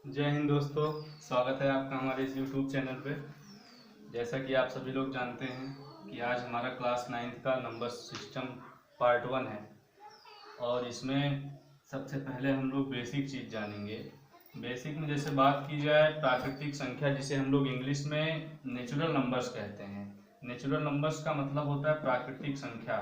जय हिंद दोस्तों, स्वागत है आपका हमारे इस YouTube चैनल पे। जैसा कि आप सभी लोग जानते हैं कि आज हमारा क्लास 9th का नंबर सिस्टम पार्ट 1 है और इसमें सबसे पहले हम लोग बेसिक चीज़ जानेंगे। बेसिक में जैसे बात की जाए प्राकृतिक संख्या, जिसे हम लोग इंग्लिश में नेचुरल नंबर्स कहते हैं। नेचुरल नंबर्स का मतलब होता है प्राकृतिक संख्या।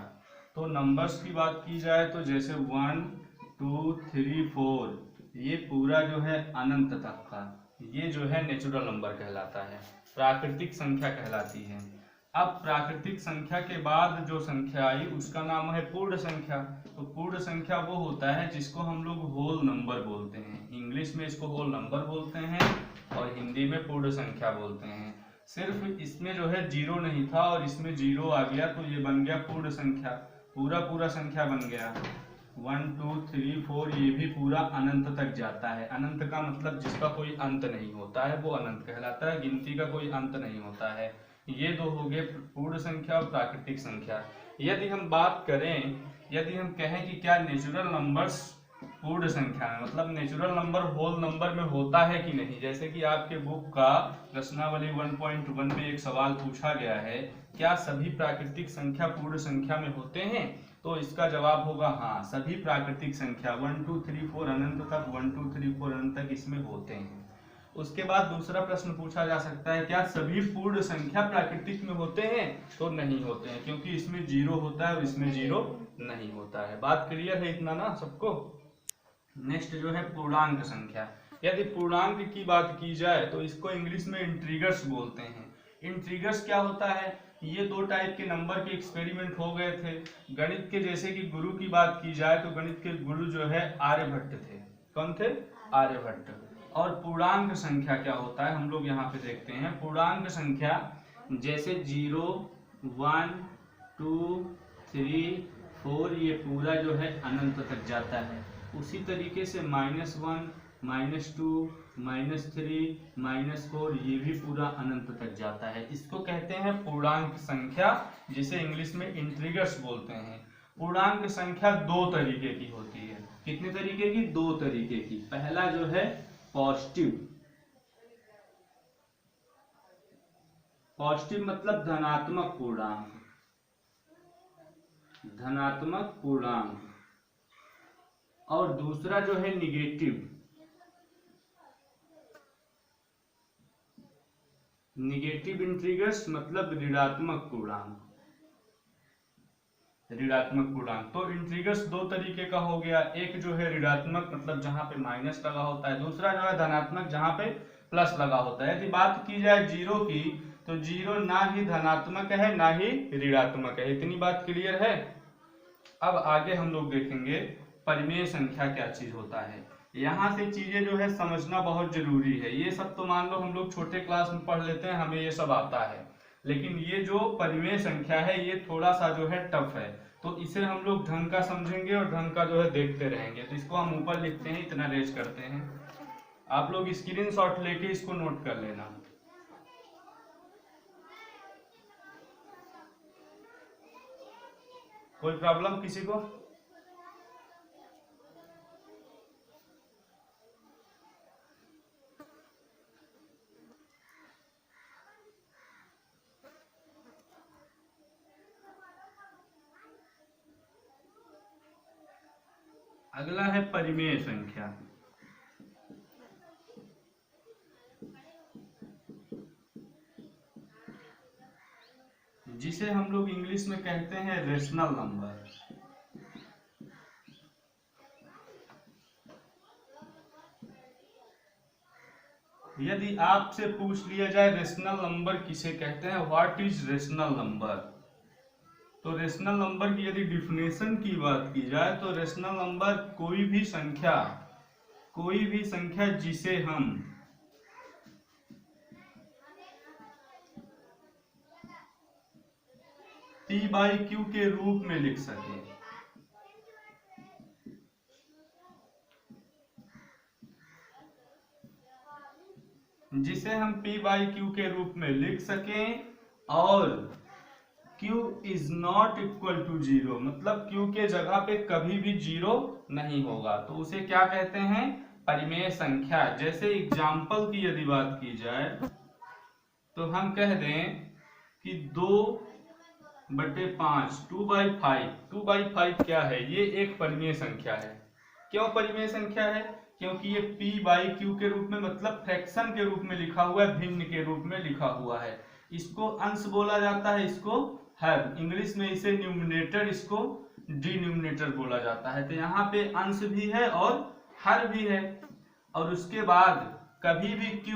तो नंबर्स की बात की जाए तो जैसे 1, 2, 3, 4 ये पूरा जो है अनंत तक का, ये जो है नेचुरल नंबर कहलाता है, प्राकृतिक संख्या कहलाती है। अब प्राकृतिक संख्या के बाद जो संख्या आई उसका नाम है पूर्ण संख्या। तो पूर्ण संख्या वो होता है जिसको हम लोग होल नंबर बोलते हैं। इंग्लिश में इसको होल नंबर बोलते हैं और हिंदी में पूर्ण संख्या बोलते हैं। सिर्फ इसमें जो है जीरो नहीं था और इसमें जीरो आ गया तो ये बन गया पूर्ण संख्या, पूरा संख्या बन गया। 1, 2, 3, 4 ये भी पूरा अनंत तक जाता है। अनंत का मतलब जिसका कोई अंत नहीं होता है वो अनंत कहलाता है, गिनती का कोई अंत नहीं होता है। ये दो हो गए पूर्ण संख्या और प्राकृतिक संख्या। यदि हम बात करें, यदि हम कहें कि क्या नेचुरल नंबर्स पूर्ण संख्या में, मतलब नेचुरल नंबर होल नंबर में होता है कि नहीं, जैसे कि आपके बुक का प्रश्नावली 1.1 में एक सवाल पूछा गया है, क्या सभी प्राकृतिक संख्या पूर्ण संख्या में होते हैं? तो इसका जवाब होगा हाँ, सभी प्राकृतिक संख्या 1, 2, 3, 4 अनंत तक, 1, 2, 3, 4 अनंत तक इसमें होते हैं। उसके बाद दूसरा प्रश्न पूछा जा सकता है, क्या सभी पूर्ण संख्या प्राकृतिक में होते हैं? तो नहीं होते हैं, क्योंकि इसमें जीरो होता है और इसमें जीरो नहीं होता है। बात क्लियर है इतना ना सबको? नेक्स्ट जो है पूर्णांक संख्या। यदि पूर्णांक की बात की जाए तो इसको इंग्लिश में इंटीजर्स बोलते हैं। इंटीजर्स क्या होता है? ये दो टाइप के नंबर के एक्सपेरिमेंट हो गए थे गणित के। जैसे कि गुरु की बात की जाए तो गणित के गुरु जो है आर्यभट्ट थे। कौन थे? आर्यभट्ट। और पूर्णांक संख्या क्या होता है हम लोग यहाँ पे देखते हैं। पूर्णांक संख्या जैसे 0, 1, 2, 3, 4 ये पूरा जो है अनंत तक जाता है। उसी तरीके से -1, -2, -3, -4 ये भी पूरा अनंत तक जाता है। इसको कहते हैं पूर्णांक संख्या, जिसे इंग्लिश में इंटीजर्स बोलते हैं। पूर्णांक संख्या दो तरीके की होती है। कितने तरीके की? दो तरीके की। पहला जो है पॉजिटिव। पॉजिटिव मतलब धनात्मक पूर्णांक, धनात्मक पूर्णांक। और दूसरा जो है निगेटिव। निगेटिव इंटीजर्स मतलब ऋणात्मक पूर्णांक, ऋणात्मक पूर्णांक। तो इंटीजर्स दो तरीके का हो गया, एक जो है ऋणात्मक मतलब जहां पे माइनस लगा होता है, दूसरा जो है धनात्मक जहां पे प्लस लगा होता है। यदि बात की जाए जीरो की तो जीरो ना ही धनात्मक है ना ही ऋणात्मक है। इतनी बात क्लियर है? अब आगे हम लोग देखेंगे परिमेय संख्या क्या चीज होता है। यहाँ से चीजें जो है समझना बहुत जरूरी है। ये सब तो मान लो हम लोग छोटे क्लास में पढ़ लेते हैं, हमें ये सब आता है, लेकिन ये जो परिमेय संख्या है ये थोड़ा सा जो है टफ है। तो इसे हम लोग ढंग का समझेंगे और ढंग का जो है देखते रहेंगे। तो इसको हम ऊपर लिखते हैं, इतना रेज करते हैं। आप लोग स्क्रीनशॉट लेके इसको नोट कर लेना। कोई प्रॉब्लम किसी को? अगला है परिमेय संख्या, जिसे हम लोग इंग्लिश में कहते हैं रेशनल नंबर। यदि आपसे पूछ लिया जाए रेशनल नंबर किसे कहते हैं, व्हाट इज रेशनल नंबर, तो रेशनल नंबर की यदि डिफिनेशन की बात की जाए तो रेशनल नंबर कोई भी संख्या जिसे हम p/q के रूप में लिख सके, जिसे हम p/q के रूप में लिख सकें और q is not equal to zero, मतलब q के जगह पे कभी भी जीरो नहीं होगा, तो उसे क्या कहते हैं? परिमेय संख्या, जैसे एग्जाम्पल की यदि बात की जाए तो हम कह दें कि 2/5 2/5 2/5 क्या है, ये एक परिमेय संख्या है। क्यों परिमेय संख्या है? क्योंकि ये p/q के रूप में मतलब फ्रैक्शन के रूप में लिखा हुआ है, भिन्न के रूप में लिखा हुआ है। इसको अंश बोला जाता है, इसको हर, इंग्लिश में इसे न्यूमरेटर, इसको डिनोमिनेटर बोला जाता है। तो यहाँ पे अंश भी है और हर भी है। और उसके बाद कभी भी q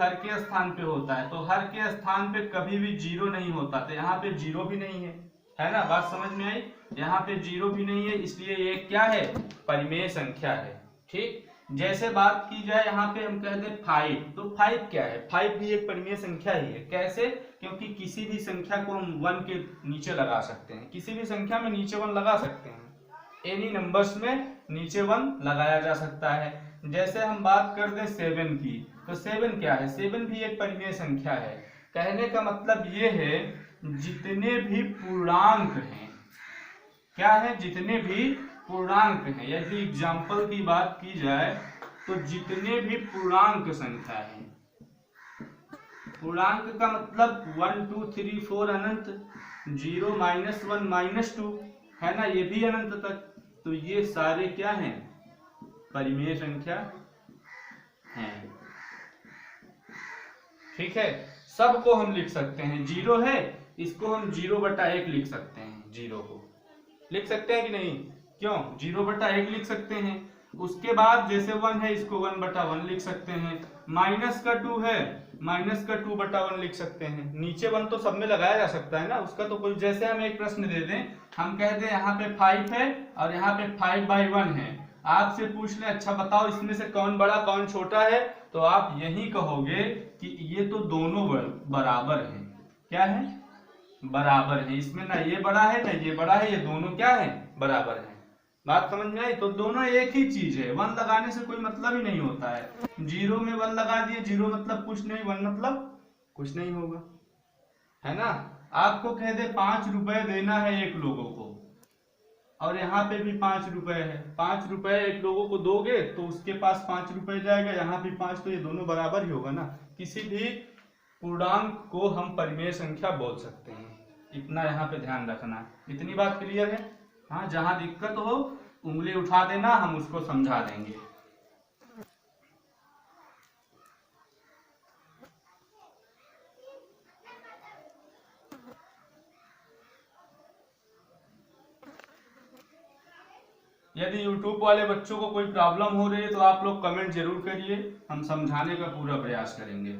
हर के स्थान पे होता है, तो हर के स्थान पे कभी भी जीरो नहीं होता, तो यहाँ पे जीरो भी नहीं है ना, बात समझ में आई? यहाँ पे जीरो भी नहीं है, इसलिए ये क्या है, परिमेय संख्या है। ठीक, जैसे बात की जाए यहाँ पे हम कहते हैं 5, तो 5 क्या है, 5 भी एक परिमेय संख्या ही है। कैसे? क्योंकि किसी भी संख्या को हम 1 के नीचे लगा सकते हैं, किसी भी संख्या में नीचे 1 लगा सकते हैं, एनी नंबर्स में नीचे 1 लगाया जा सकता है। जैसे हम बात कर दें 7 की, तो 7 क्या है, 7 भी एक परिमेय संख्या है। कहने का मतलब ये है जितने भी पूर्णांक हैं, क्या है, जितने भी पूर्णांक हैं, यदि एग्जाम्पल की बात की जाए तो जितने भी पूर्णांक संख्या है, पूर्णांक का मतलब 1 2 3 4 अनंत, 0 -1 -2 है ना, ये भी अनंत तक, तो ये सारे क्या हैं, परिमेय संख्या हैं। ठीक है, सबको हम लिख सकते हैं। 0 है, इसको हम 0/1 लिख सकते हैं, 0 को लिख सकते हैं कि नहीं, क्यों, 0/1 लिख सकते हैं। उसके बाद जैसे 1 है, इसको 1/1 लिख सकते हैं। -2 है, -2/1 लिख सकते हैं। नीचे 1 तो सब में लगाया जा सकता है ना, उसका तो कोई, जैसे हम एक प्रश्न दे दें, हम कह दें यहाँ पे 5 है और यहाँ पे 5/1 है, आपसे पूछ ले अच्छा बताओ इसमें से कौन बड़ा कौन छोटा है, तो आप यही कहोगे कि ये तो दोनों बराबर हैं। क्या है, बराबर है, इसमें ना ये बड़ा है ना ये बड़ा है, ये दोनों क्या है, बराबर है। बात समझ में आई? तो दोनों एक ही चीज है, 1 लगाने से कोई मतलब ही नहीं होता है। 0 में 1 लगा दिए, 0 मतलब कुछ नहीं, 1 मतलब कुछ नहीं होगा, है ना। आपको कह दे 5 रुपए देना है एक लोगों को, और यहाँ पे भी 5 रुपए है, 5 रुपए एक लोगों को दोगे तो उसके पास 5 रुपए जाएगा, यहाँ भी 5, तो ये दोनों बराबर ही होगा ना। किसी भी पूर्णांक को हम परिमेय संख्या बोल सकते हैं, इतना यहाँ पे ध्यान रखना। इतनी बात क्लियर है? हाँ, जहां दिक्कत हो उंगली उठा देना, हम उसको समझा देंगे। यदि YouTube वाले बच्चों को कोई प्रॉब्लम हो रही है तो आप लोग कमेंट जरूर करिए, हम समझाने का पूरा प्रयास करेंगे।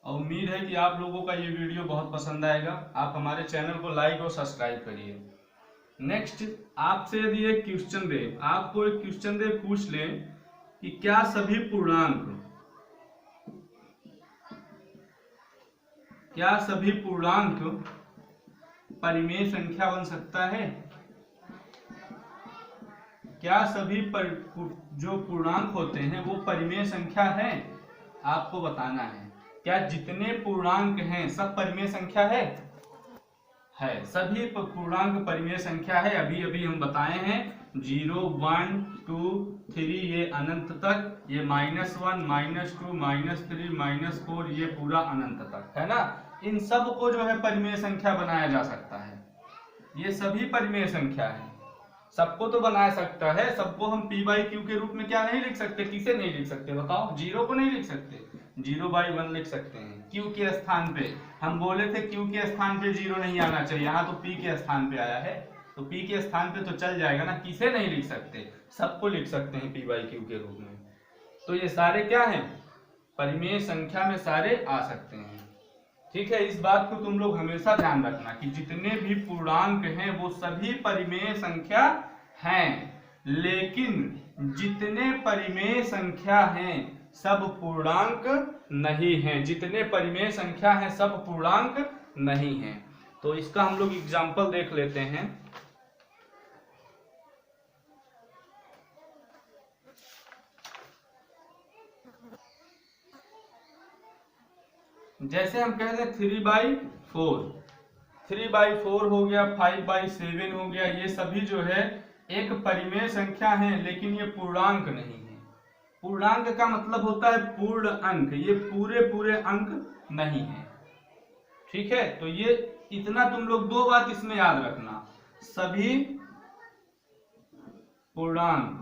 और उम्मीद है कि आप लोगों का ये वीडियो बहुत पसंद आएगा। आप हमारे चैनल को लाइक और सब्सक्राइब करिए। नेक्स्ट, आपसे यदि एक क्वेश्चन दे, आपको एक क्वेश्चन दे, पूछ ले कि क्या सभी पूर्णांक परिमेय संख्या बन सकता है? क्या सभी जो पूर्णांक होते हैं वो परिमेय संख्या है? आपको बताना है। क्या जितने पूर्णांक हैं सब परिमेय संख्या है? सभी पूर्णांक परिमेय संख्या है। अभी अभी हम बताए हैं 0 1 2 3 ये अनंत तक, ये -1 -2 -3 -4 ये पूरा अनंत तक, है ना। इन सब को जो है परिमेय संख्या बनाया जा सकता है। ये सभी परिमेय संख्या है, सबको तो बना सकता है। सबको हम p/q के रूप में क्या नहीं लिख सकते? किसे नहीं लिख सकते बताओ? 0 को नहीं लिख सकते, 0/1 लिख सकते हैं। q के स्थान पे हम बोले थे, q के स्थान पे 0 नहीं आना चाहिए, यहाँ तो p के स्थान पे आया है, तो p के स्थान पे तो चल जाएगा ना। किसे नहीं लिख सकते? सबको लिख सकते हैं p/q के रूप में। तो ये सारे क्या हैं, परिमेय संख्या में सारे आ सकते हैं। ठीक है, इस बात को तुम लोग हमेशा ध्यान रखना कि जितने भी पूर्णांक हैं वो सभी परिमेय संख्या हैं, लेकिन जितने परिमेय संख्या हैं सब पूर्णांक नहीं हैं। जितने परिमेय संख्या हैं सब पूर्णांक नहीं हैं। तो इसका हम लोग एग्जाम्पल देख लेते हैं। जैसे हम कहते हैं 3/4, 3/4 हो गया, 5/7 हो गया, ये सभी जो है एक परिमेय संख्या है, लेकिन ये पूर्णांक नहीं है। पूर्णांक का मतलब होता है पूर्ण अंक, ये पूरे पूरे अंक नहीं है, ठीक है। तो ये इतना तुम लोग दो बात इसमें याद रखना, सभी पूर्णांक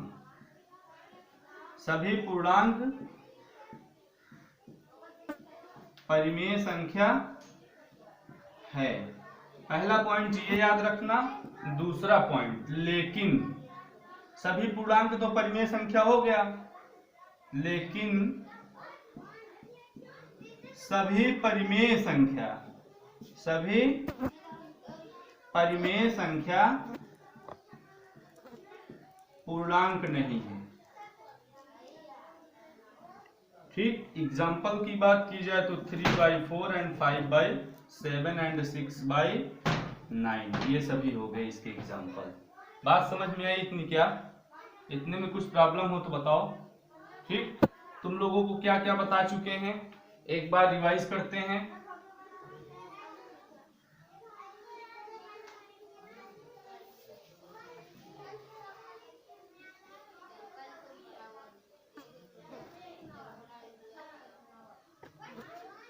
परिमेय संख्या है, पहला पॉइंट ये याद रखना। दूसरा पॉइंट, लेकिन सभी पूर्णांक तो परिमेय संख्या हो गया, लेकिन सभी परिमेय संख्या पूर्णांक नहीं है, ठीक। एग्जाम्पल की बात की जाए तो 3/4 एंड 5/7 एंड 6/9, ये सभी हो गए इसके एग्जाम्पल। बात समझ में आई इतनी? क्या इतने में कुछ प्रॉब्लम हो तो बताओ, ठीक। तुम लोगों को क्या क्या बता चुके हैं, एक बार रिवाइज करते हैं।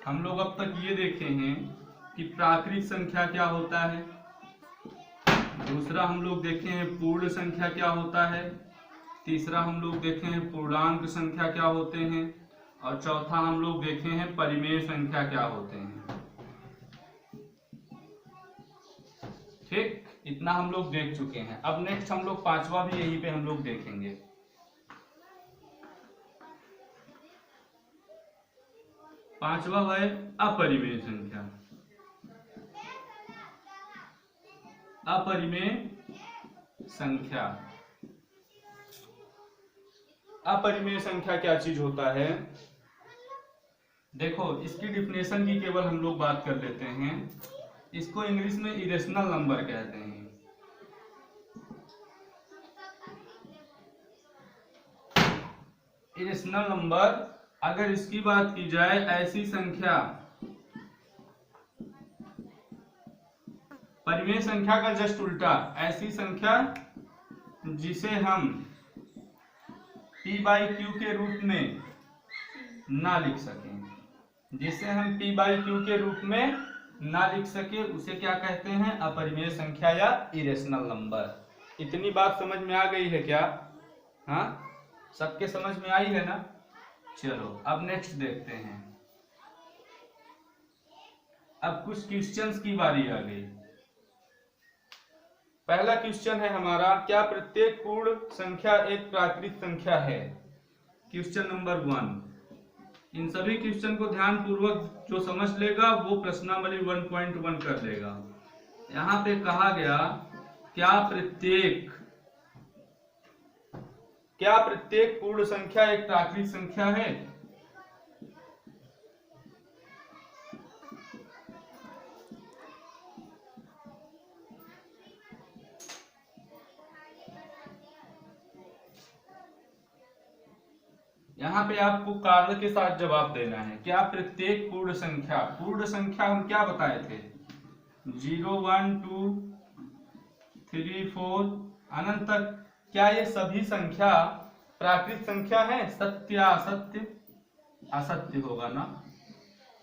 हम लोग अब तक ये देखे हैं कि प्राकृत संख्या क्या होता है, दूसरा हम लोग देखे हैं पूर्ण संख्या क्या होता है, तीसरा हम लोग देखे हैं पूर्णांक संख्या क्या होते हैं, और चौथा हम लोग देखे हैं परिमेय संख्या क्या होते हैं, ठीक। इतना हम लोग देख चुके हैं। अब नेक्स्ट हम लोग पांचवा भी यहीं पे हम लोग देखेंगे। पांचवा है अपरिमेय संख्या। अपरिमेय संख्या क्या चीज होता है? देखो, इसकी डिफिनेशन की केवल हम लोग बात कर लेते हैं। इसको इंग्लिश में इरेशनल नंबर कहते हैं। इरेशनल नंबर, अगर इसकी बात की जाए, ऐसी संख्या, परिमेय संख्या का जस्ट उल्टा, ऐसी संख्या जिसे हम p/q के रूप में ना लिख सकें, ना लिख सके, उसे क्या कहते हैं? अपरिमेय संख्या या इरेशनल नंबर। इतनी बात समझ में आ गई है क्या? हाँ, सबके समझ में आई है ना? चलो अब नेक्स्ट देखते हैं। अब कुछ क्वेश्चंस की बारी आ गई। पहला क्वेश्चन है हमारा, क्या प्रत्येक पूर्ण संख्या एक प्राकृत संख्या है? Question number 1। इन सभी क्वेश्चन को ध्यान पूर्वक जो समझ लेगा वो प्रश्नावली 1.1 कर लेगा। यहाँ पे कहा गया, क्या प्रत्येक पूर्ण संख्या एक प्राकृत संख्या है? यहाँ पे आपको कारण के साथ जवाब देना है। क्या प्रत्येक पूर्ण संख्या हम क्या बताए थे? 0, 1, 2, 3, 4 अनंत तक। क्या ये सभी संख्या प्राकृत संख्या है? सत्य असत्य? असत्य होगा ना,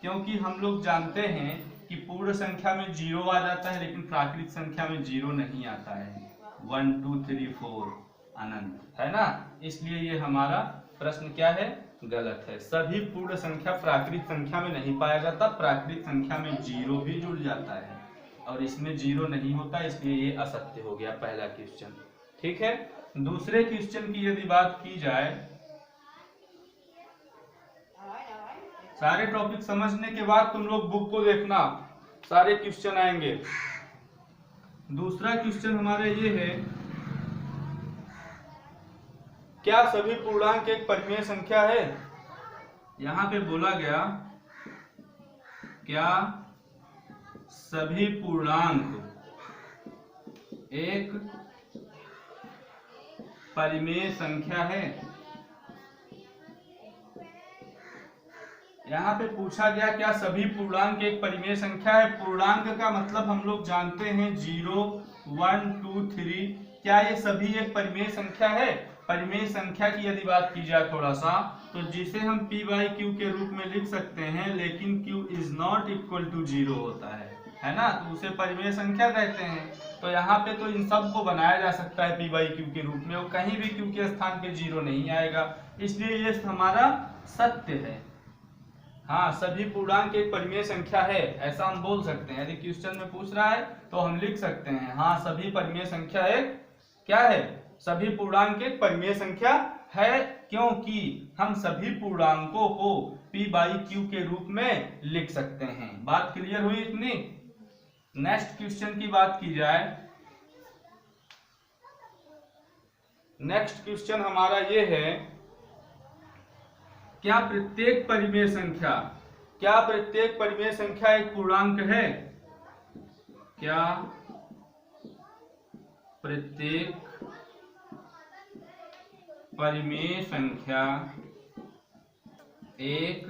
क्योंकि हम लोग जानते हैं कि पूर्ण संख्या में 0 आ जाता है, लेकिन प्राकृत संख्या में 0 नहीं आता है। 1, 2, 3, 4 अनंत है ना, इसलिए ये हमारा प्रश्न क्या है? गलत है। सभी पूर्ण संख्या प्राकृत संख्या में नहीं पाया जाता, प्राकृत संख्या में 0 भी जुड़ जाता है और इसमें 0 नहीं होता, इसलिए ये असत्य हो गया पहला क्वेश्चन, ठीक है। दूसरे क्वेश्चन की यदि बात की जाए, सारे टॉपिक समझने के बाद तुम लोग बुक को देखना, सारे क्वेश्चन आएंगे। दूसरा क्वेश्चन हमारे ये है, क्या सभी पूर्णांक एक परिमेय संख्या है? यहां पे बोला गया, क्या सभी पूर्णांक एक परिमेय संख्या है? यहाँ पे पूछा गया क्या सभी पूर्णांक एक परिमेय संख्या है। पूर्णांक का मतलब हम लोग जानते हैं 0, 1, 2, 3। क्या ये सभी एक परिमेय संख्या है? परिमेय संख्या की यदि बात की जाए थोड़ा सा, तो जिसे हम p बाई क्यू के रूप में लिख सकते हैं, लेकिन q is not equal to 0 होता है ना, तो उसे परिमेय संख्या कहते हैं। तो यहाँ पे तो इन सब को बनाया जा सकता है p बाई क्यू के रूप में, और कहीं भी q के स्थान पे 0 नहीं आएगा, इसलिए ये हमारा सत्य है। हाँ, सभी पूर्णांक एक परिमेय संख्या है, ऐसा हम बोल सकते हैं। यदि क्वेश्चन में पूछ रहा है तो हम लिख सकते हैं, हाँ सभी परिमेय संख्या एक क्या है, सभी पूर्णांक एक परिमेय संख्या है, क्योंकि हम सभी पूर्णांकों को p बाई क्यू के रूप में लिख सकते हैं। बात क्लियर हुई इतनी? नेक्स्ट क्वेश्चन की बात की जाए, नेक्स्ट क्वेश्चन हमारा ये है, क्या प्रत्येक परिमेय संख्या एक पूर्णांक है? क्या प्रत्येक परिमेय संख्या एक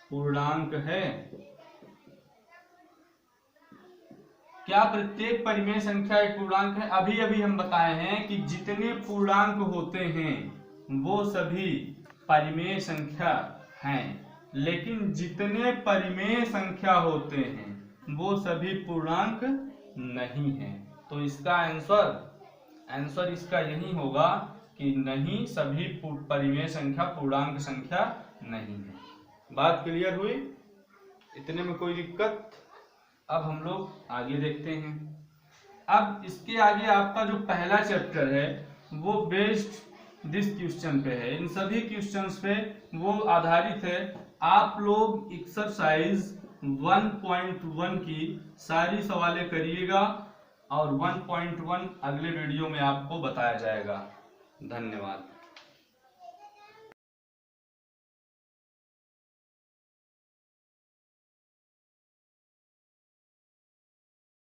पूर्णांक है? क्या प्रत्येक परिमेय संख्या एक पूर्णांक है? अभी अभी हम बताए हैं कि जितने पूर्णांक होते हैं वो सभी परिमेय संख्या हैं, लेकिन जितने परिमेय संख्या होते हैं वो सभी पूर्णांक नहीं हैं। तो इसका आंसर इसका यही होगा कि नहीं, सभी परिमेय संख्या पूर्णांक संख्या नहीं है। बात क्लियर हुई? इतने में कोई दिक्कत? अब हम लोग आगे देखते हैं। अब इसके आगे आपका जो पहला चैप्टर है वो बेस्ड दिस क्वेश्चन पे है, इन सभी क्वेश्चंस पे वो आधारित है। आप लोग एक्सरसाइज 1.1 की सारी सवालें करिएगा और 1.1 अगले वीडियो में आपको बताया जाएगा। धन्यवाद।